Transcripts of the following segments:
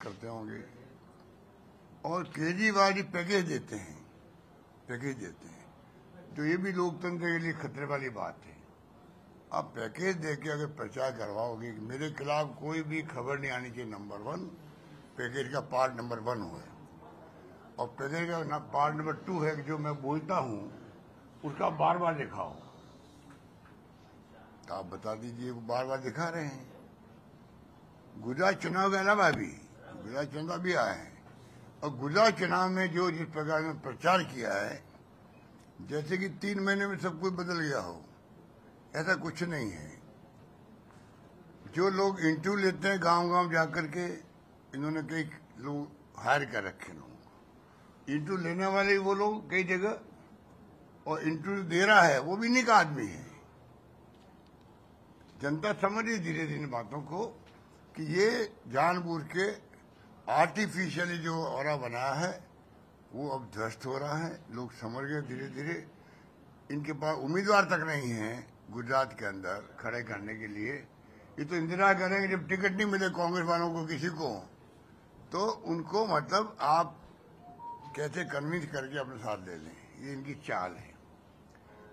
करते होंगे और केजरीवाल जी पैकेज देते हैं तो ये भी लोकतंत्र के लिए खतरे वाली बात है। आप पैकेज देके अगर प्रचार करवाओगे कि मेरे खिलाफ कोई भी खबर नहीं आनी चाहिए, नंबर 1 पैकेज का पार्ट नंबर 1 है, और पैकेज का पार्ट नंबर 2 है कि जो मैं बोलता हूँ उसका बार बार दिखाओ। तो आप बता दीजिए वो बार बार दिखा रहे हैं। गुजरात चुनाव के अलावा भी गुजरात चुनाव भी आए हैं, और गुजरात चुनाव में जो जिस प्रकार में प्रचार किया है जैसे कि 3 महीने में सब कुछ बदल गया हो, ऐसा कुछ नहीं है। जो लोग इंटरव्यू लेते हैं गांव-गांव जाकर के, इन्होंने कई लोग हायर कर रखे लोगों को, इंटरव्यू लेने वाले वो लोग कई जगह, और इंटरव्यू दे रहा है वो भी इन्हीं का आदमी है। जनता समझ रही धीरे धीरे बातों को कि ये जानबूझ के आर्टिफिशियली जो ऑरा बनाया है वो अब ध्वस्त हो रहा है। लोग समझ गए धीरे धीरे। इनके पास उम्मीदवार तक नहीं है गुजरात के अंदर खड़े करने के लिए। ये तो इंतजार करेंगे जब टिकट नहीं मिले कांग्रेस वालों को किसी को, तो उनको मतलब आप कैसे कन्विंस करके अपने साथ ले लें, ये इनकी चाल है।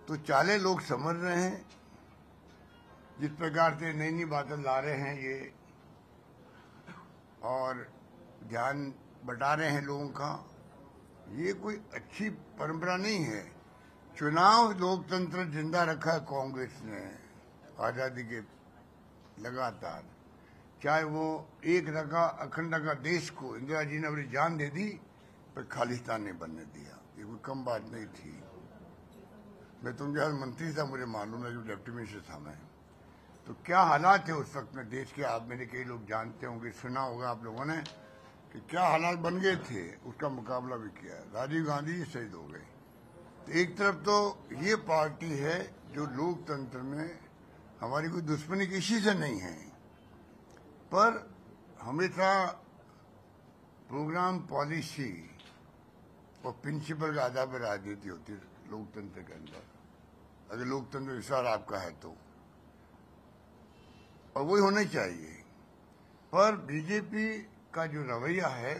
तो चालें लोग समझ रहे हैं। जिस प्रकार से नई नई बातें ला रहे हैं ये, और ध्यान बटा रहे हैं लोगों का, ये कोई अच्छी परंपरा नहीं है। चुनाव लोकतंत्र जिंदा रखा है कांग्रेस ने आजादी के लगातार, चाहे वो एक रखा अखंड रखा देश को। इंदिरा जी ने अपनी जान दे दी पर खालिस्तान नहीं बनने दिया, ये कोई कम बात नहीं थी। मैं तुमसे मंत्री था, मुझे मालूम है, जो डिप्टी मिनिस्टर था मैं, तो क्या हालात थे उस वक्त में देश के। आप मेरे कई लोग जानते होंगे, सुना होगा आप लोगों ने कि क्या हालात बन गए थे। उसका मुकाबला भी किया। राजीव गांधी शहीद हो गए। तो एक तरफ तो ये पार्टी है जो लोकतंत्र में हमारी कोई दुश्मनी किसी से नहीं है, पर हमेशा प्रोग्राम पॉलिसी और प्रिंसिपल के आधार पर राजनीति होती है लोकतंत्र के अंदर, अगर लोकतंत्र विश्वास आपका है तो, और वही होना चाहिए। पर बीजेपी का जो रवैया है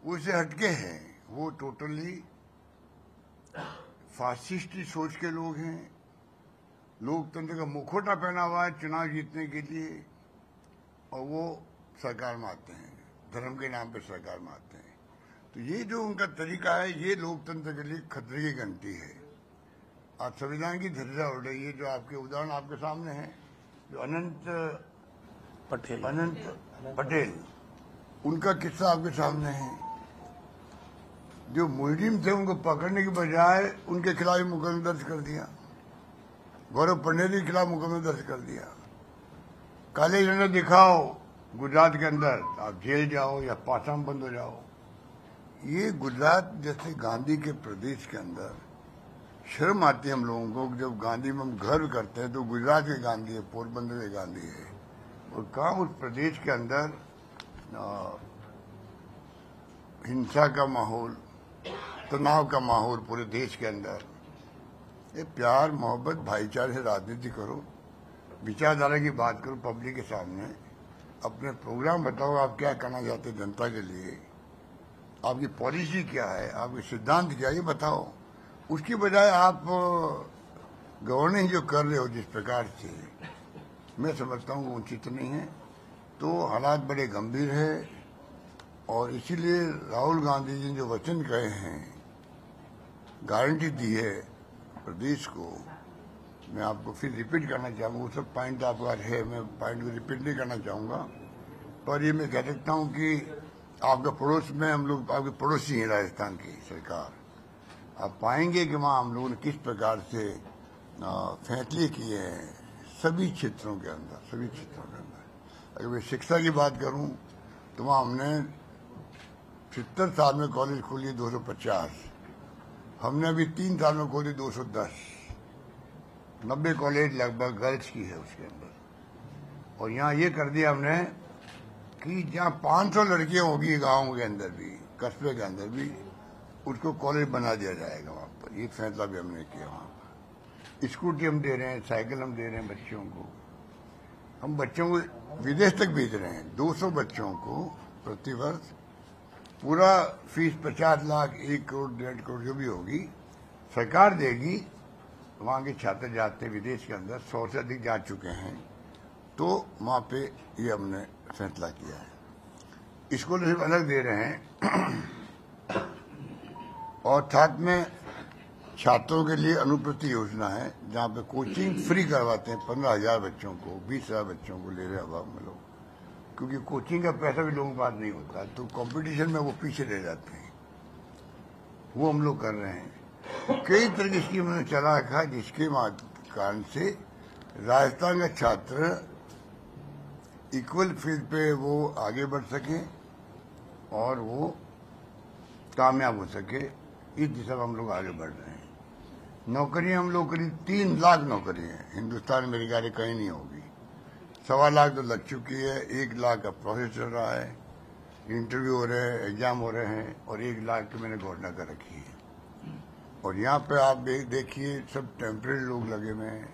वो इससे हटके है। वो टोटली फासिस्टी सोच के लोग हैं। लोकतंत्र का मुखौटा पहना हुआ है चुनाव जीतने के लिए, और वो सरकार में आते हैं, धर्म के नाम पे सरकार में आते हैं। तो ये जो उनका तरीका है, ये लोकतंत्र के लिए खतरे की घंटी है। आज संविधान की धज्जियां उड़ रही है। जो आपके उदाहरण आपके सामने है, जो अनंत पटेल, उनका किस्सा आपके सामने है। जो मुजरिम थे उनको पकड़ने की बजाय उनके खिलाफ मुकदमा दर्ज कर दिया। गौरव पंडित के खिलाफ मुकदमा दर्ज कर दिया। काले झंडे दिखाओ गुजरात के अंदर, आप जेल जाओ या पासाम बंद हो जाओ। ये गुजरात जैसे गांधी के प्रदेश के अंदर शर्म आती है हम लोगों को। जब गांधी में हम गर्व करते हैं तो गुजरात के गांधी है, पोरबंदर के गांधी है, और कहाँ उस प्रदेश के अंदर हिंसा का माहौल, तनाव का माहौल पूरे देश के अंदर। ये प्यार मोहब्बत भाईचारे से राजनीति करो, विचारधारा की बात करो पब्लिक के सामने, अपने प्रोग्राम बताओ आप क्या करना चाहते हैं जनता के लिए, आपकी पॉलिसी क्या है, आपके सिद्धांत क्या है, ये बताओ। उसकी बजाय आप गवर्निंग जो कर रहे हो जिस प्रकार से, मैं समझता हूँ उचित नहीं है। तो हालात बड़े गंभीर है, और इसीलिए राहुल गांधी जी ने जो वचन कहे हैं, गारंटी दी है प्रदेश को, मैं आपको फिर रिपीट करना चाहूँगा। वो सब पॉइंट आपके पास है, मैं पॉइंट को रिपीट नहीं करना चाहूँगा, पर ये मैं कह सकता हूँ कि आपके पड़ोस में हम लोग, आपके पड़ोसी हैं राजस्थान की सरकार, आप पाएंगे कि वहाँ हम लोगों ने किस प्रकार से फैसले किए हैं सभी क्षेत्रों के अंदर, सभी क्षेत्रों के अंदर। अगर मैं शिक्षा की बात करूँ तो वहाँ हमने 70 साल में कॉलेज खोली 250, हमने अभी 3 साल में खोली 210, 90 कॉलेज लगभग गर्ल्स की है उसके अंदर। और यहाँ ये कर दिया हमने कि जहाँ 500 लड़कियाँ होगी गाँव के अंदर भी, कस्बे के अंदर भी, उसको कॉलेज बना दिया जाएगा वहाँ पर। ये फैसला भी हमने किया। वहाँ पर स्कूटी हम दे रहे हैं, साइकिल हम दे रहे हैं बच्चों को। हम बच्चों को विदेश तक भेज रहे हैं। 200 बच्चों को प्रतिवर्ष पूरा फीस 50 लाख 1 करोड़ 1.5 करोड़ जो भी होगी सरकार देगी। वहाँ के छात्र जाते हैं विदेश के अंदर, 100 से अधिक जा चुके हैं, तो वहाँ पे ये हमने फैसला किया है। स्कॉलरशिप अलग दे रहे हैं और साथ में छात्रों के लिए अनुप्रति योजना है जहाँ पे कोचिंग फ्री करवाते हैं 15,000 बच्चों को, 20,000 बच्चों को ले रहे अभाव में लोग, क्योंकि कोचिंग का पैसा भी लोगों के पास नहीं होता, तो कंपटीशन में वो पीछे रह जाते हैं। वो हम लोग कर रहे हैं। कई तरह की स्कीम हमने चला रखा है जिसके कारण से राजस्थान का छात्र इक्वल फील्ड पे वो आगे बढ़ सके और वो कामयाब हो सके। इस दिशा में हम लोग आगे बढ़ रहे हैं। नौकरियां हम लोग करीब 3 लाख नौकरी हैं हिंदुस्तान में, मेरी गाड़ी कहीं नहीं होगी। 1.25 लाख तो लग चुकी है, 1 लाख का प्रोसेस चल रहा है, इंटरव्यू हो रहे हैं, एग्जाम हो रहे हैं, और 1 लाख की मैंने घोषणा कर रखी है। और यहाँ पे आप देखिए सब टेम्परेरी लोग लगे हुए हैं।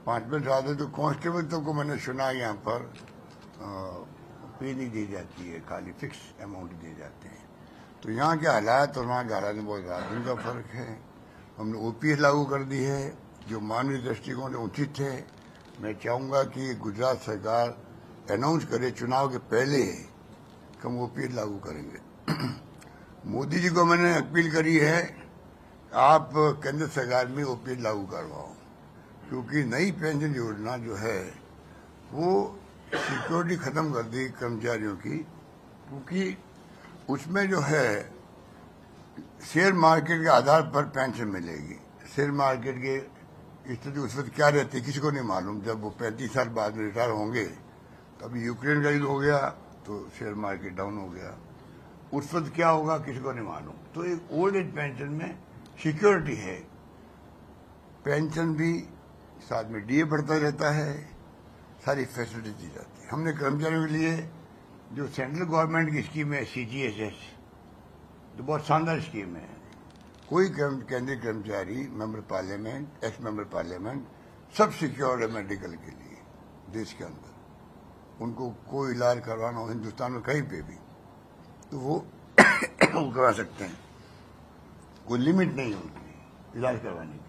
5 साल तो कांस्टेबल तक को मैंने सुना यहाँ पर पे नहीं दी जाती है, खाली फिक्स अमाउंट दिए जाते हैं। तो यहाँ के हालात और वहाँ के हालात में बहुत ज़्यादा उनका फर्क है। हमने OPS लागू कर दी है जो मानवीय दृष्टिकोण से उचित है। मैं चाहूँगा कि गुजरात सरकार अनाउंस करे चुनाव के पहले हम OPS लागू करेंगे। मोदी जी को मैंने अपील करी है आप केंद्र सरकार में OPS लागू करवाओ, क्योंकि नई पेंशन योजना जो है वो सिक्योरिटी खत्म कर दी कर्मचारियों की, क्योंकि उसमें जो है शेयर मार्केट के आधार पर पेंशन मिलेगी। शेयर मार्केट की स्थिति उस वक्त क्या रहती है किसी को नहीं मालूम। जब वो 35 साल बाद में रिटायर होंगे, तब यूक्रेन का युद्ध हो गया तो शेयर मार्केट डाउन हो गया, उस वक्त क्या होगा किसी को नहीं मालूम। तो एक ओल्ड एज पेंशन में सिक्योरिटी है, पेंशन भी साथ में DA बढ़ता रहता है, सारी फैसिलिटी दी जाती है। हमने कर्मचारियों के लिए जो सेंट्रल गवर्नमेंट की स्कीम है CGHS, जो बहुत शानदार स्कीम है। कोई केंद्रीय कर्मचारी, member parliament, x member parliament, सब सिक्योर्ड है मेडिकल के लिए देश के अंदर। उनको कोई इलाज करवाना हो हिंदुस्तान में कहीं पे भी तो वो करवा सकते हैं, कोई लिमिट नहीं है उनकी इलाज करवाने की।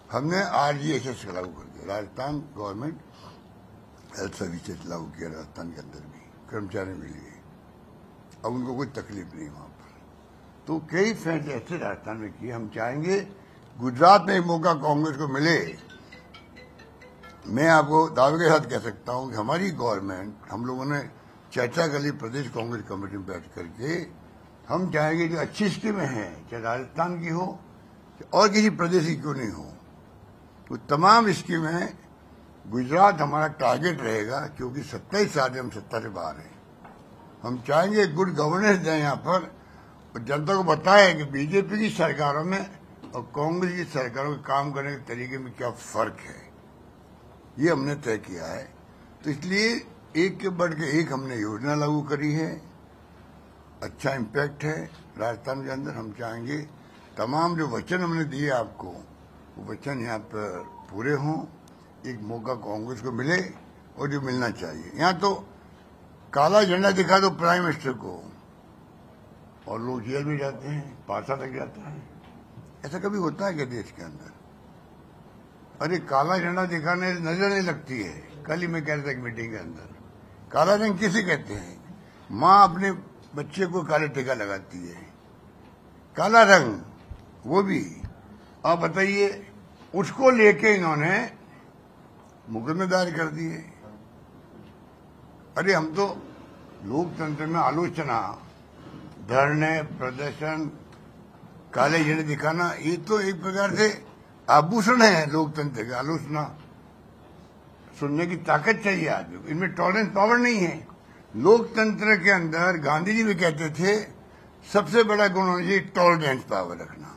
हमने RGHS लागू कर दिया, राजस्थान गवर्नमेंट हेल्थ सर्विसेज लागू किया राजस्थान के अंदर भी कर्मचारियों के लिए। अब उनको कोई तकलीफ नहीं वहाँ पर। तो कई फैसले ऐसे राजस्थान में किए। हम चाहेंगे गुजरात में एक मौका कांग्रेस को मिले। मैं आपको दावे के साथ कह सकता हूँ कि हमारी गवर्नमेंट, हम लोगों ने चर्चा कर ली प्रदेश कांग्रेस कमेटी में बैठ करके, हम चाहेंगे जो अच्छी स्कीमें हैं चाहे राजस्थान की हो और किसी प्रदेश की क्यों नहीं हो, तो तमाम स्कीमें गुजरात हमारा टारगेट रहेगा, क्योंकि 27 साल हम सत्ता से बाहर हैं। हम चाहेंगे गुड गवर्नेंस दें यहाँ पर और जनता को बताएं कि बीजेपी की सरकारों में और कांग्रेस की सरकारों के काम करने के तरीके में क्या फर्क है, ये हमने तय किया है। तो इसलिए एक के बढ़ के एक हमने योजना लागू करी है, अच्छा इम्पैक्ट है राजस्थान के अंदर। हम चाहेंगे तमाम जो वचन हमने दिए आपको, वो वचन यहाँ पर पूरे हों, एक मौका कांग्रेस को मिले और जो मिलना चाहिए। यहाँ तो काला झंडा दिखा दो प्राइम मिनिस्टर को और लोग जेल में जाते हैं, पासा लग जाता है। ऐसा कभी होता है क्या देश के अंदर? अरे काला झंडा दिखाने नजर नहीं लगती है। कल ही मैं कह रहा था एक मीटिंग के अंदर, काला रंग किसे कहते हैं? माँ अपने बच्चे को काले टीका लगाती है, काला रंग वो भी। आप बताइए, उसको लेके इन्होंने मुकदमे दायर कर दिए। अरे हम तो लोकतंत्र में आलोचना, धरने, प्रदर्शन, काले झंडे दिखाना, ये तो एक प्रकार से आभूषण है लोकतंत्र का। आलोचना सुनने की ताकत चाहिए आदमी को, इनमें टॉलरेंस पावर नहीं है। लोकतंत्र के अंदर गांधी जी भी कहते थे सबसे बड़ा गुण होना चाहिए टॉलरेंस पावर रखना।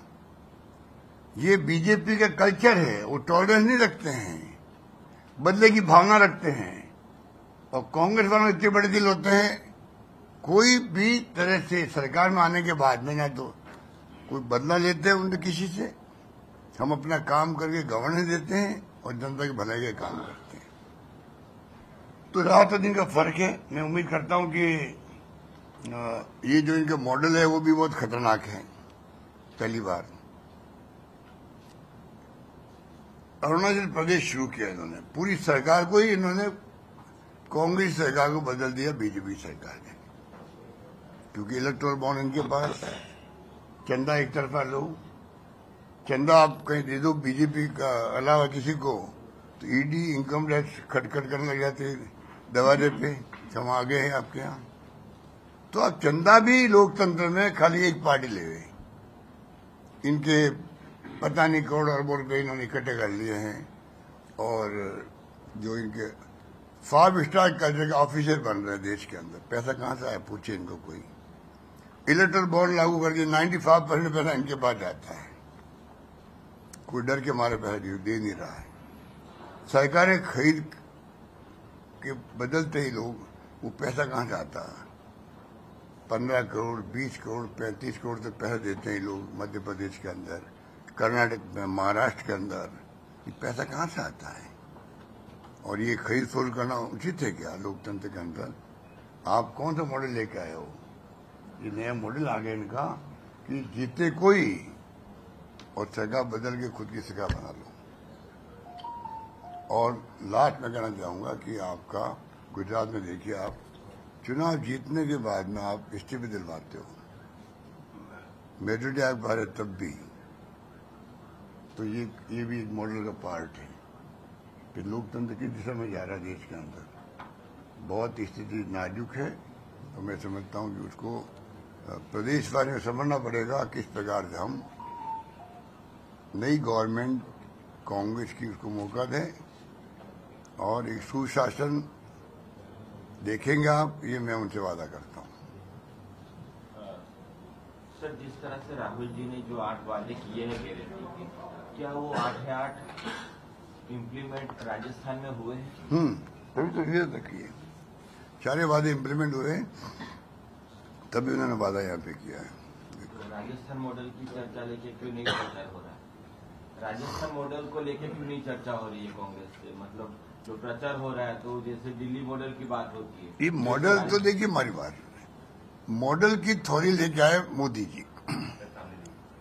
ये बीजेपी का कल्चर है, वो टॉलरेंस नहीं रखते हैं, बदले की भावना रखते हैं। और कांग्रेस वालों इतने बड़े दिल होते हैं, कोई भी तरह से सरकार में आने के बाद में ना तो कोई बदला लेते हैं उनसे किसी से। हम अपना काम करके गवर्नेंस देते हैं और जनता की भलाई का काम करते हैं। तो रात और दिन का फर्क है। मैं उम्मीद करता हूं कि ये जो इनके मॉडल है वो भी बहुत खतरनाक है। पहली बार अरुणाचल प्रदेश शुरू किया इन्होंने, पूरी सरकार को ही इन्होंने कांग्रेस सरकार को बदल दिया बीजेपी सरकार ने, क्योंकि इलेक्टोरल बॉन्ड इनके पास, चंदा एक तरफा लो, चंदा आप कहीं दे दो बीजेपी का अलावा किसी को तो ईडी इनकम टैक्स खटखट करने लग जाते दरवाजे पे, हम आ गए हैं आपके यहाँ। तो अब चंदा भी लोकतंत्र में खाली एक पार्टी ले गई, इनके पता नहीं करोड़ अरबों रुपए इन्होंने इकट्ठे कर लिए हैं, और जो इनके 5 स्टार कर्जे का ऑफिसर बन रहे हैं देश के अंदर। पैसा कहाँ से आया पूछे इनको कोई। इलेक्टोरल बॉन्ड लागू कर दिया, 95% पैसा इनके पास जाता है, कोई डर के मारे पैसा दे नहीं रहा है। सरकारें खरीद के बदलते ही लोग, वो पैसा कहाँ से आता है? 15 करोड़ 20 करोड़ 35 करोड़ तक पैसा देते हैं लोग मध्य प्रदेश के अंदर, कर्नाटक में, महाराष्ट्र के अंदर। ये पैसा कहाँ से आता है? और ये खरीद फोड़ करना उचित है क्या लोकतंत्र के अंदर? आप कौन सा मॉडल लेके आए हो? ये नया मॉडल आ गया इनका कि जीते कोई और सरकार बदल के खुद की सरकार बना लो। और लास्ट में कहना चाहूंगा कि आपका गुजरात में देखिए, आप चुनाव जीतने के बाद में आप इस्तीफे दिलवाते हो, मेजोरिटी आप बाहर है तब भी, तो ये भी एक मॉडल का पार्ट है कि लोकतंत्र की दिशा में जा रहा है देश के अंदर। बहुत स्थिति नाजुक है, तो मैं समझता हूँ कि उसको प्रदेशवासियों में समझना पड़ेगा किस प्रकार से हम नई गवर्नमेंट कांग्रेस की उसको मौका दें और एक सुशासन देखेंगे आप, ये मैं उनसे वादा करता हूँ। सर, जिस तरह से राहुल जी ने जो 8 वादे किए हैं गारंटी के, क्या वो 8 इम्प्लीमेंट राजस्थान में हुए हैं? तभी तो ये तक किए, सारे वादे इम्प्लीमेंट हुए, तभी उन्होंने वादा यहाँ पे किया है। तो राजस्थान मॉडल की चर्चा लेके क्यों नहीं प्रचार हो रहा है? राजस्थान मॉडल को लेके क्यों नहीं चर्चा हो रही है कांग्रेस से? मतलब जो प्रचार हो रहा है तो जैसे दिल्ली मॉडल की बात होती है, ये मॉडल तो देखिए हमारी बात, मॉडल की थोड़ी लेके आए मोदी जी,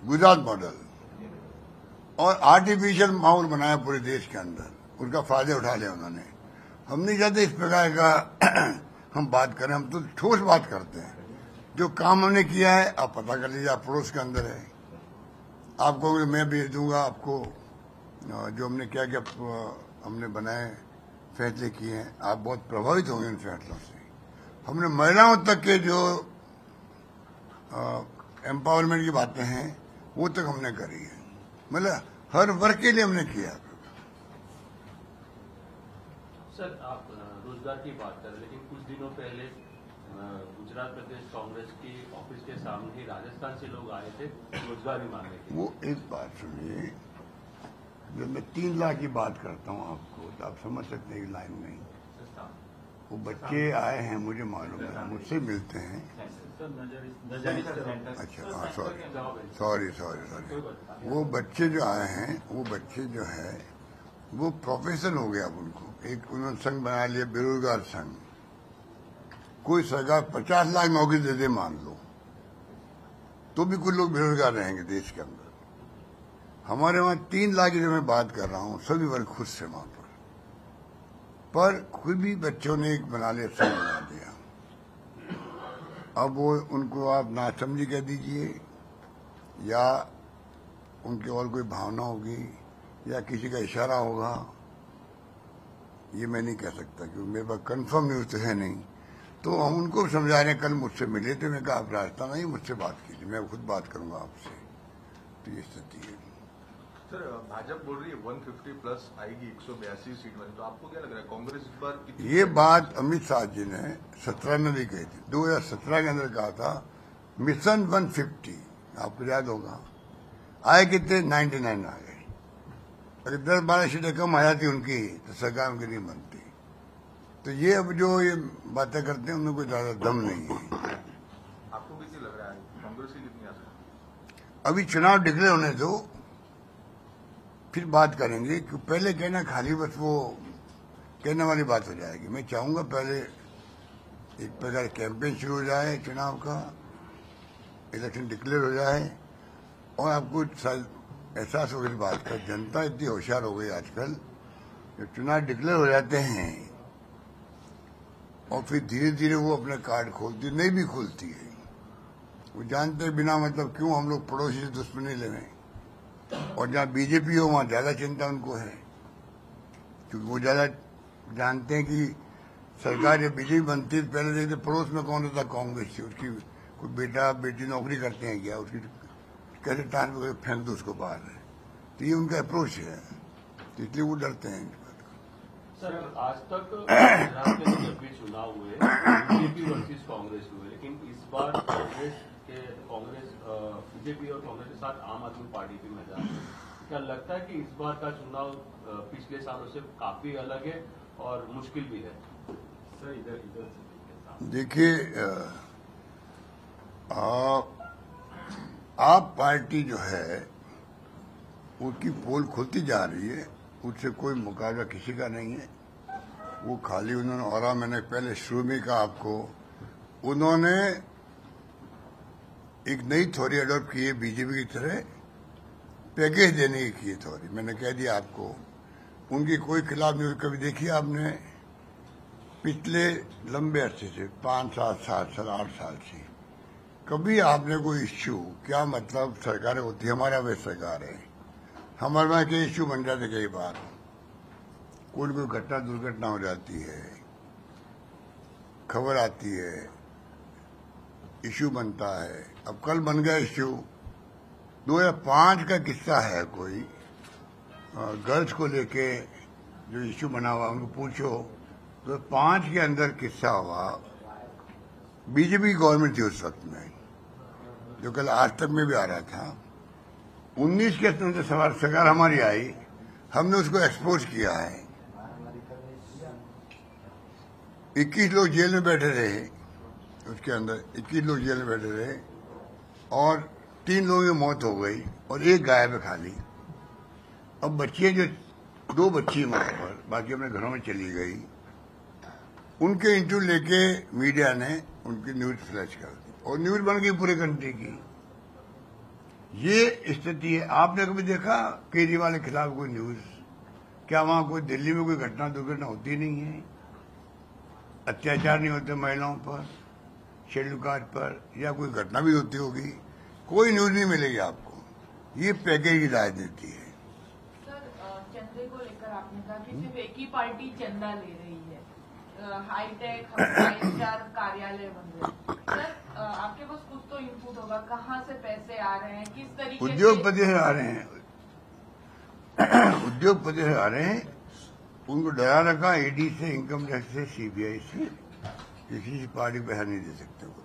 गुजरात मॉडल, और आर्टिफिशियल माहौल बनाया पूरे देश के अंदर, उनका फायदे उठा लिया उन्होंने। हम नहीं चाहते इस प्रकार का हम बात करें, हम तो ठोस बात करते हैं। जो काम हमने किया है आप पता कर लीजिए, आप पड़ोस के अंदर है, आप कहोगे मैं भेज दूंगा आपको, जो हमने क्या क्या हमने बनाए फैसले किए हैं, आप बहुत प्रभावित होंगे उन फैसलों से। हमने महिलाओं तक के जो एम्पावरमेंट की बातें हैं वो तक हमने करी है, मतलब हर वर्ग के लिए हमने किया। सर, आप रोजगार की बात कर रहे, लेकिन कुछ दिनों पहले गुजरात प्रदेश कांग्रेस की ऑफिस के सामने ही राजस्थान से लोग आए थे रोजगारी मांगने के। वो एक बात सुनिए, जब मैं 3 लाख की बात करता हूँ आपको, तो आप समझ सकते हैं कि लाइन नहीं। वो बच्चे आए हैं, मुझे मालूम है, मुझसे मिलते हैं। अच्छा हाँ, सॉरी, वो बच्चे जो आए हैं, वो बच्चे जो है वो प्रोफेशन हो गया अब उनको, एक उन्होंने संघ बना लिया, बेरोजगार संघ। कोई सरकार 50 लाख नौकरी दे दे मान लो, तो भी कुछ लोग बेरोजगार रहेंगे देश के अंदर। हमारे वहां 3 लाख की जो मैं बात कर रहा हूँ, सभी वर्ग खुश से वहां पर खुद भी बच्चों ने एक बना लिया, संघ बना दिया। अब वो उनको आप नासमझी कह दीजिए, या उनकी और कोई भावना होगी, या किसी का इशारा होगा, ये मैं नहीं कह सकता क्योंकि मेरे पास कंफर्म न्यूज तो है नहीं। तो हम उनको समझा रहे हैं, कल मुझसे मिले थे, मैं कहा आप रास्ता नहीं मुझसे बात कीजिए, मैं खुद बात करूंगा आपसे। तो ये स्थिति है। सर, भाजपा बोल रही है 150 प्लस आएगी 182 सीट में, तो आपको क्या लग रहा है कांग्रेस इस बार? ये बात अमित शाह जी ने 17 में भी कही थी, 2017 के अंदर कहा था मिशन 150, आपको याद होगा। आए कितने? 99 आ गए। अगर 10-12 सीटें कम आ जाती उनकी तो सरकार उनकी नहीं बनती। तो ये अब जो ये बातें करते हैं उनमें कोई ज्यादा दम नहीं है। आपको किसी लग रहा है कांग्रेस की कितनी आ सकती? अभी चुनाव डिक्लेयर होने दो, फिर बात करेंगे, कि पहले कहना खाली बस वो कहने वाली बात हो जाएगी। मैं चाहूंगा पहले एक प्रकार कैंपेन शुरू हो जाए चुनाव का, इलेक्शन डिक्लेयर हो जाए, और आपको एहसास हो गई बात का, जनता इतनी होशियार हो गई आजकल, जब चुनाव डिक्लेयर हो जाते हैं और फिर धीरे धीरे वो अपने कार्ड खोलती, नहीं भी खोलती है। वो जानते बिना मतलब क्यों हम लोग पड़ोसी से दुश्मनी लेवें, और जहाँ बीजेपी हो वहाँ ज्यादा चिंता उनको है, क्योंकि वो ज्यादा जानते हैं कि सरकार जब बीजेपी बनती है पहले देखते पड़ोस में कौन होता, कांग्रेस थी, उसकी कोई बेटा बेटी नौकरी करते हैं क्या, उसकी कैसे टान पे फेंक दो उसको बाहर है। तो ये उनका अप्रोच है, तो इसलिए वो डरते हैं। सर आज तक गुजरात में जब भी चुनाव हुए बीजेपी वर्सेस कांग्रेस हुए, लेकिन इस बार कांग्रेस बीजेपी और कांग्रेस के साथ आम आदमी पार्टी भी मैदान में। क्या लगता है कि इस बार का चुनाव पिछले सालों से काफी अलग है और मुश्किल भी है? सर इधर देखिए, आप पार्टी जो है उसकी पोल खुलती जा रही है, उससे कोई मुकाबला किसी का नहीं है। वो खाली उन्होंने, और मैंने पहले शुरू में कहा आपको, उन्होंने एक नई थ्योरी अडॉप्ट की है बीजेपी की तरह, पैकेज देने की की थ्योरी। मैंने कह दिया आपको, उनकी कोई खिलाफ न्यूज कभी देखी आपने? पिछले लंबे अरसे से 5 7 7 साल 8 साल से कभी आपने कोई इश्यू, क्या मतलब सरकारें होती है, हमारे यहाँ सरकार है, हमारे वहाँ के इश्यू बन जाते, कई बार कोई घटना दुर्घटना हो जाती है, खबर आती है, इश्यू बनता है। अब कल बन गया इश्यू 2005 का किस्सा है, कोई गर्ल्स को लेके जो इश्यू बना हुआ, उनको पूछो 2005 के अंदर किस्सा हुआ। बीजेपी की गवर्नमेंट थी उस वक्त में, जो कल आज तक में भी आ रहा था। 19 के अंदर सरकार हमारी आई, हमने उसको एक्सपोज किया है। 21 लोग जेल में बैठे रहे, उसके अंदर 21 लोग जेल में बैठे रहे, और 3 लोगों की मौत हो गई और एक गायब है खाली। अब बच्चियां जो 2 बच्ची वहां पर, बाकी अपने घरों में चली गई, उनके इंटरव्यू लेके मीडिया ने उनकी न्यूज फ्लैश कर दी और न्यूज बन गई पूरे कंट्री की। ये स्थिति है। आपने कभी देखा केजरीवाल के खिलाफ कोई न्यूज? क्या वहां कोई दिल्ली में कोई घटना दुर्घटना होती नहीं है? अत्याचार नहीं होते महिलाओं पर, शेड्यूल कास्ट पर, या कोई घटना भी होती होगी? कोई न्यूज नहीं मिलेगी आपको। ये पैकेज की राजनीति है। सर, चंदे को लेकर आपने कहा कि सिर्फ एक ही पार्टी चंदा ले रही है, हाईटेक 5 स्टार कार्यालय बन रहे। सर, आपके पास कुछ तो इनपुट होगा, कहाँ से पैसे आ रहे हैं, किस तरीके उद्योगपति से आ रहे हैं, उद्योगपति से आ रहे हैं। उनको डरा रखा ईडी से, इनकम टैक्स से, सीबीआई से, किसी से पार्टी को पैसा नहीं दे सकते वो।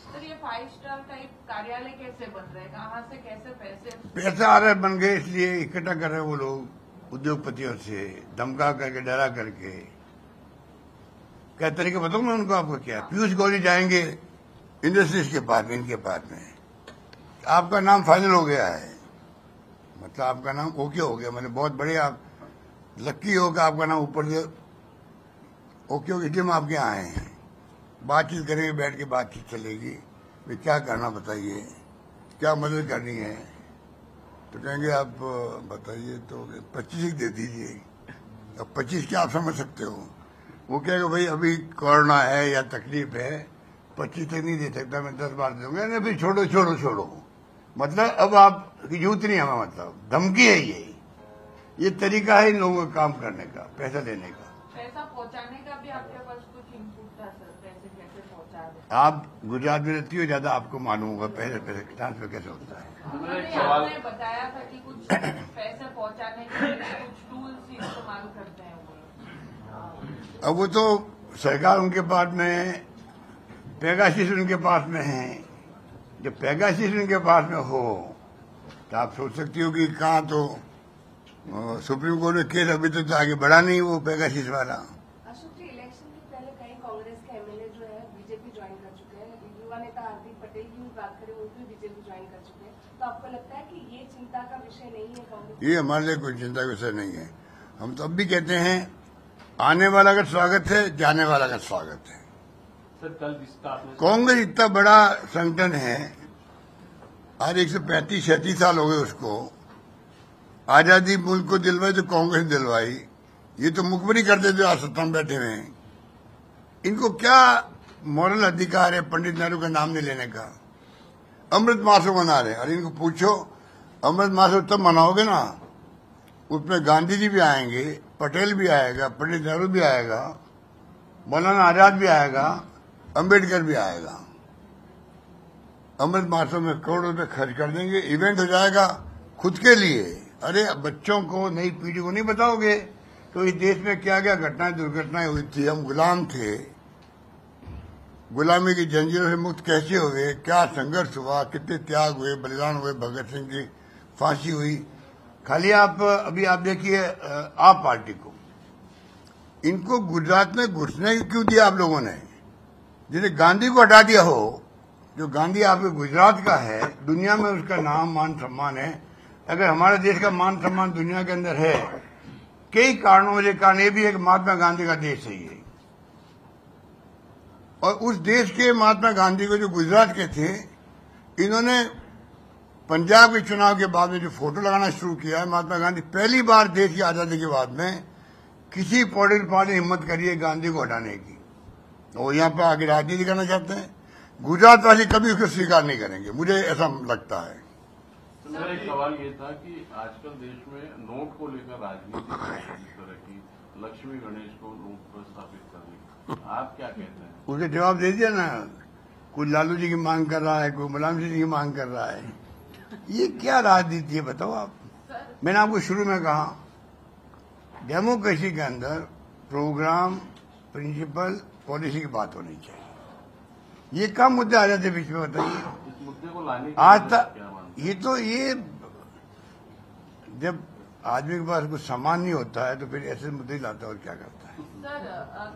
सर, ये 5 स्टार टाइप कार्यालय कैसे बन रहे हैं, कहाँ से कैसे पैसा आ रहे बन गए, इसलिए इकट्ठा कर रहे हैं वो लोग उद्योगपतियों से, धमका करके, डरा करके। क्या तरीके बताऊं मैं उनको आपको? क्या पीयूष गोयल जाएंगे इंडस्ट्रीज के पास में, इनके पास में, आपका नाम फाइनल हो गया है, मतलब आपका नाम ओके हो गया, मतलब बहुत बड़े आप लक्की हो कि आपका नाम ऊपर से ओके हो, इसलिए हम आपके यहाँ आए हैं। बातचीत करेंगे, बैठ के बातचीत चलेगी, भाई क्या करना बताइए, क्या मदद करनी है। तो कहेंगे आप बताइए, तो 25 दे दीजिए। अब 25 क्या आप समझ सकते हो? वो कहेगा भाई अभी कोरोना है या तकलीफ है, 25 तक नहीं दे सकता, मैं 10 बार दूंगा। नहीं, फिर छोड़ो छोड़ो छोड़ो, मतलब अब आपकी जरूरत नहीं हमें, मतलब धमकी है ये तरीका है इन लोगों का काम करने का, पैसा लेने का। पैसा पहुंचाने का भी आपके पास कुछ इनपुट था सर, पैसे कैसे पहुंचा रहे? आप गुजरात में रहती हो, ज्यादा आपको मालूम होगा पैसे ट्रांसफर कैसे होता है। आपने बताया था कि कुछ पैसे पहुंचाने के लिए कुछ टूल्स इस्तेमाल करते हैं वो। अब वो तो सरकार उनके पास में है, पेगासिस उनके पास में है। जब पेगासिस उनके पास में हो तो आप सोच सकती हो कि कहाँ, तो सुप्रीम कोर्ट में केस अभी तक तो आगे बढ़ा नहीं वो पेगासिस वाला। अशोक जी, इलेक्शन के पहले कई कांग्रेस के एमएलए जो है बीजेपी ज्वाइन कर चुके हैं। युवा नेता हार्दिक पटेल की भी बात करें, वो भी बीजेपी ज्वाइन कर चुके हैं। तो आपको लगता है कि ये चिंता का विषय नहीं है कांग्रेस? ये हमारे लिए कोई चिंता का विषय नहीं है। हम तो अब भी कहते हैं, आने वाला का स्वागत है, जाने वाला का स्वागत है। सर कल जिसका आपने कांग्रेस इतना बड़ा संगठन है, आज 135-36 साल हो गए उसको। आजादी मुल्क को दिलवाई तो कांग्रेस दिलवाई। ये तो मुखबरी करते थे, आज सत्ता में बैठे हुए हैं। इनको क्या मॉरल अधिकार है पंडित नेहरू का नाम नहीं लेने का? अमृत महोत्सव मना रहे हैं। अरे इनको पूछो, अमृत महोत्सव तब मनाओगे ना, उसमें गांधी जी भी आएंगे, पटेल भी आएगा, पंडित नेहरू भी आएगा, मौलाना आजाद भी आएगा, अंबेडकर भी आएगा। अमृत महोत्सव में करोड़ों रुपए खर्च कर देंगे, इवेंट हो जाएगा खुद के लिए। अरे बच्चों को, नई पीढ़ी को नहीं बताओगे तो इस देश में क्या क्या घटनाएं दुर्घटनाएं हुई थी। हम गुलाम थे, गुलामी की जंजीरों से मुक्त कैसे हुए, क्या संघर्ष हुआ, कितने त्याग हुए, बलिदान हुए, भगत सिंह की फांसी हुई। खाली अभी आप देखिए आप पार्टी को, इनको गुजरात में घुसने क्यों दिया आप लोगों ने? जिन्हें गांधी को हटा दिया हो, जो गांधी आपके गुजरात का है, दुनिया में उसका नाम मान सम्मान है। अगर हमारे देश का मान सम्मान दुनिया के अंदर है, कई कारणों में कारण ये भी है कि महात्मा गांधी का देश है ये। और उस देश के महात्मा गांधी को जो गुजरात के थे, इन्होंने पंजाब के चुनाव के बाद में जो फोटो लगाना शुरू किया है, महात्मा गांधी पहली बार देश की आजादी के बाद में किसी पॉलिटिकल पार्टी ने हिम्मत करी है गांधी को हटाने की। वो यहाँ पर आगे राजनीति करना चाहते हैं। गुजरात वासी कभी उसको स्वीकार नहीं करेंगे, मुझे ऐसा लगता है। तो मेरा एक सवाल ये था कि आजकल देश में नोट को लेकर राजनीति इस तरह की, लक्ष्मी गणेश को नोट पर स्थापित करने, आप क्या कहते हैं? उसे जवाब दे दिया ना, कोई लालू जी की मांग कर रहा है, कोई मुलायम सिंह जी की मांग कर रहा है। ये क्या राजनीति है बताओ आप? मैंने आपको शुरू में कहा, डेमोक्रेसी के अंदर प्रोग्राम, प्रिंसिपल, पॉलिसी की बात होनी चाहिए। ये कम मुद्दे आ जाते बीच में, बताइए। इस मुद्दे को लाने आज तक ये जब आदमी के पास कुछ सामान नहीं होता है तो फिर ऐसे मुद्दे लाता है और क्या करता है। सर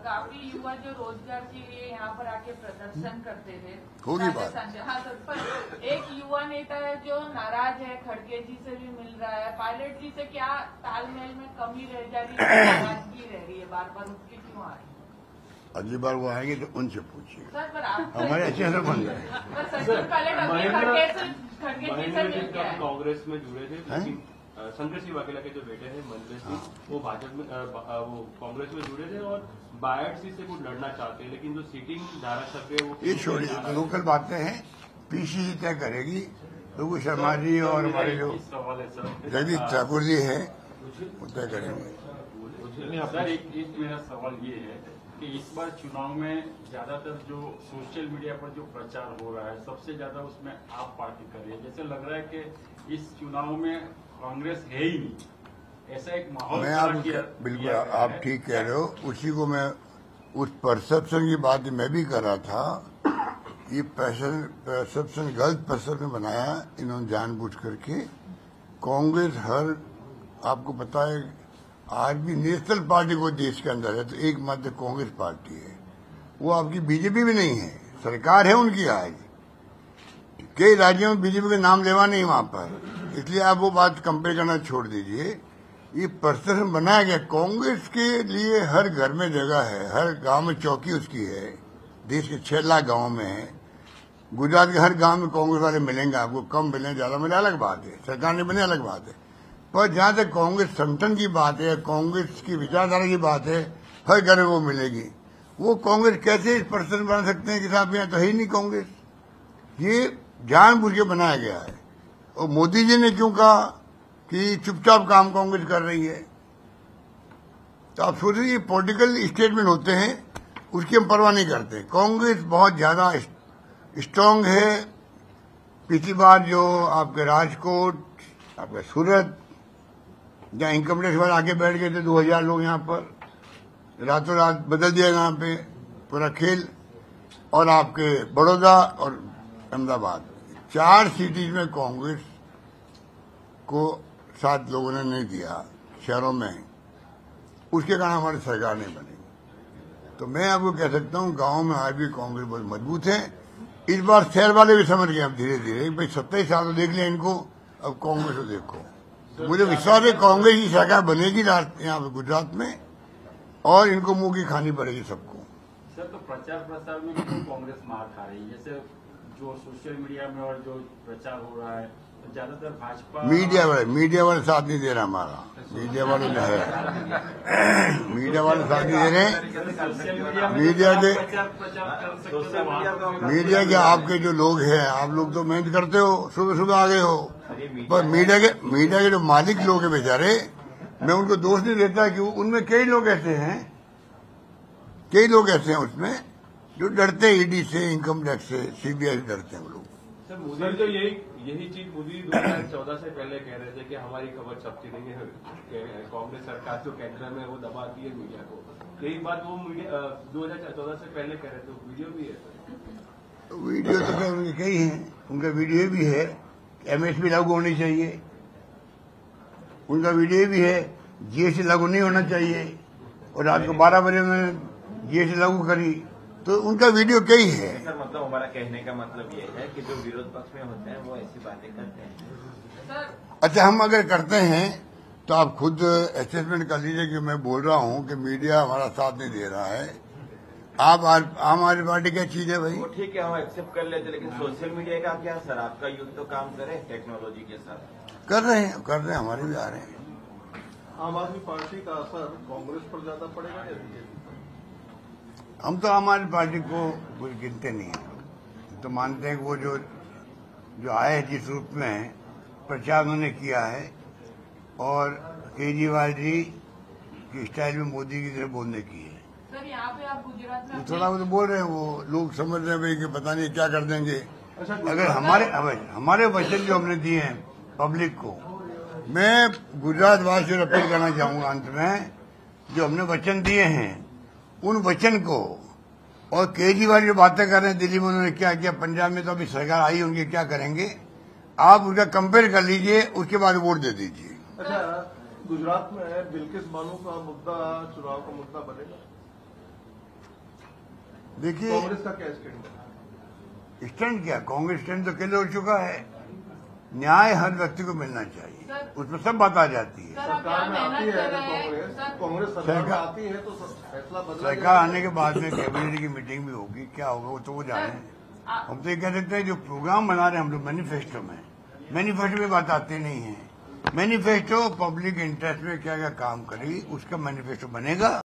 काफी युवा जो रोजगार के लिए यहाँ पर आके प्रदर्शन करते थे, होगी बात। हाँ सर, पर एक युवा नेता है जो नाराज है, खड़गे जी से भी मिल रहा है, पायलट जी से क्या तालमेल में कमी रह जा रही है, नाराजगी रह रही है, बार बार उसकी क्यों आ रही है? अगली बार वो आएंगे तो उनसे पूछिए, सर पर आप हमारे अच्छे से बन रहे। पर सचिन पायलट अपने खड़गे जी से मिल गया है। कांग्रेस में जुड़े थे, लेकिन शंकर सिंह वाघेला के जो बेटे हैं महेंद्र सिंह, वो भाजपा में वो कांग्रेस में जुड़े थे और बायड से कुछ लड़ना चाहते हैं, लेकिन जो सीटिंग धारा सभ्य वो ये छोड़िए, लोकल बातें हैं, पीसीसी तय करेगी। तो शर्मा जी और हमारे जो सवाल है सर, जगदीश ठाकुर जी हैं वो तय करेंगे। सर एक मेरा सवाल ये है कि इस बार चुनाव में ज्यादातर जो सोशल मीडिया पर जो प्रचार हो रहा है, सबसे ज्यादा उसमें आप पार्टी कर रही है। जैसे लग रहा है कि इस चुनाव में कांग्रेस है ही नहीं, ऐसा एक माहौल मैं आप बिल्कुल आप ठीक कह रहे हो। उसी को मैं उस परसेप्शन की बात मैं भी कर रहा था। ये परसेप्शन गलत परसेप्शन बनाया इन्होंने जानबूझ करके। कांग्रेस हर, आपको पता है, आज भी नेशनल पार्टी को देश के अंदर है तो एकमात्र कांग्रेस पार्टी है। वो आपकी बीजेपी भी नहीं है, सरकार है उनकी। आज कई राज्यों में बीजेपी का नाम लेवा नहीं वहां पर, इसलिए आप वो बात कंपेयर करना छोड़ दीजिए। ये परसेप्शन बनाया गया। कांग्रेस के लिए हर घर में जगह है, हर गांव में चौकी उसकी है। देश के 6 लाख गाँव में है। गुजरात के हर गांव में कांग्रेस वाले मिलेंगे आपको, कम मिले ज्यादा मिले अलग बात है, सरकार ने बने अलग बात है। पर जहां तक कांग्रेस संगठन की बात है, कांग्रेस की विचारधारा की बात है, हर घर में वो मिलेगी। वो कांग्रेस कैसे इस परसेप्शन बना सकते हैं कि साहब यहाँ तो है ही नहीं कांग्रेस? ये जानबूझ के बनाया गया है। और मोदी जी ने क्यों कहा कि चुपचाप काम कांग्रेस कर रही है? तो आप सोचिए, ये पॉलिटिकल स्टेटमेंट होते हैं, उसकी हम परवाह नहीं करते। कांग्रेस बहुत ज्यादा स्ट्रांग है। पिछली बार जो आपके राजकोट, आपके सूरत, जहाँ इनकम टैक्स वाले आके बैठ गए थे 2000 लोग, यहाँ पर रातों रात बदल दिया यहाँ पे पूरा खेल। और आपके बड़ौदा और अहमदाबाद, 4 सिटीज में कांग्रेस को 7 लोगों ने नहीं दिया शहरों में, उसके कारण हमारी सरकार नहीं बनी। तो मैं आपको कह सकता हूँ, गांव में आज भी कांग्रेस बहुत मजबूत है। इस बार शहर वाले भी समझ गए अब धीरे धीरे, भाई 27 साल तो देख लिया इनको, अब कांग्रेस को देखो। मुझे विश्वास है कांग्रेस की सरकार बनेगी यहाँ पे गुजरात में, और इनको मुंह की खानी पड़ेगी सबको। सर तो प्रचार प्रसार में क्यों कांग्रेस मार खा रही है? जैसे जो सोशल मीडिया में और जो प्रचार हो रहा है ज्यादातर भाजपा मीडिया वाले साथ नहीं दे रहा हमारा। मीडिया वाले जो है मीडिया वाले साथ नहीं दे रहे। सोशल मीडिया में मीडिया के प्रचार कर सकते हैं वहाँ पे। मीडिया के आपके जो लोग हैं, आप लोग तो मेहनत करते हो, सुबह सुबह आ गए हो, पर मीडिया के जो मालिक लोग हैं बेचारे, मैं उनको दोष नहीं देता कि उनमें कई लोग ऐसे हैं उसमें जो डरते हैं ईडी से, इनकम टैक्स से, सीबीआई से डरते हैं वो लोग। सर मोदी तो यही चीज मोदी 2014 से पहले कह रहे थे कि हमारी खबर छपती नहीं है, कांग्रेस सरकार जो केंद्र में वो दबाती है मीडिया को। यही बात वो मीडिया 2014 से पहले कह रहे थे, वीडियो भी है। वीडियो तो खैर उनके कई हैं, उनका वीडियो भी है, एमएसपी लागू होनी चाहिए, उनका वीडियो भी है, जीएसटी लागू नहीं होना चाहिए, और रात को 12 बजे में जीएसटी लागू करी, तो उनका वीडियो कई है। सर मतलब हमारा कहने का मतलब ये है कि जो विरोध पक्ष में होते हैं वो ऐसी बातें करते हैं। अच्छा, हम अगर करते हैं तो आप खुद असेसमेंट कर लीजिए कि मैं बोल रहा हूं कि मीडिया हमारा साथ नहीं दे रहा है। आप आम आदमी पार्टी क्या चीज है भाई? वो ठीक है, हम एक्सेप्ट कर लेते, लेकिन सोशल मीडिया का क्या सर? आपका युद्ध तो काम करे टेक्नोलॉजी के साथ। कर रहे हैं, हमारे भी आ रहे हैं। आम आदमी पार्टी का असर कांग्रेस पर ज्यादा पड़ेगा या बीजेपी? हम तो आम आदमी पार्टी को कुछ गिनते नहीं है, तो मानते हैं कि वो जो आए हैं जिस रूप में प्रचार उन्होंने किया है, और केजरीवाल जी की स्टाइल में मोदी की तरह बोलने की है। सर यहाँ पे आप गुजरात में थोड़ा वो तो बोल रहे हैं, वो लोग समझ रहे हैं भाई कि पता नहीं क्या कर देंगे। अगर हमारे वचन जो हमने दिए हैं पब्लिक को, मैं गुजरात वासियों से अपील करना चाहूंगा अंत में, जो हमने वचन दिए हैं उन वचन को, और केजरीवाल जो बातें कर रहे हैं दिल्ली में उन्होंने क्या किया, पंजाब में तो अभी सरकार आई, उनके क्या करेंगे, आप उनका कंपेयर कर लीजिए, उसके बाद वोट दे दीजिए। अच्छा, गुजरात में बिल्किस बानो का मुद्दा चुनाव का मुद्दा बनेगा? देखिए कांग्रेस का क्या स्टैंड है? स्टैंड क्या, कांग्रेस स्टैंड तो केले हो चुका है। न्याय हर व्यक्ति को मिलना चाहिए, उसमें सब बात आ जाती है। सरकार में आती है कांग्रेस सरकार में आती है तो फैसला बदला सरकार आने के बाद में कैबिनेट की मीटिंग भी होगी, क्या होगा वो तो वो जाने। हम तो ये कह सकते हैं जो प्रोग्राम बना रहे हैं हम लोग मैनिफेस्टो में बात आती नहीं है। मैनिफेस्टो पब्लिक इंटरेस्ट में क्या क्या काम करेगी उसका मैनिफेस्टो बनेगा,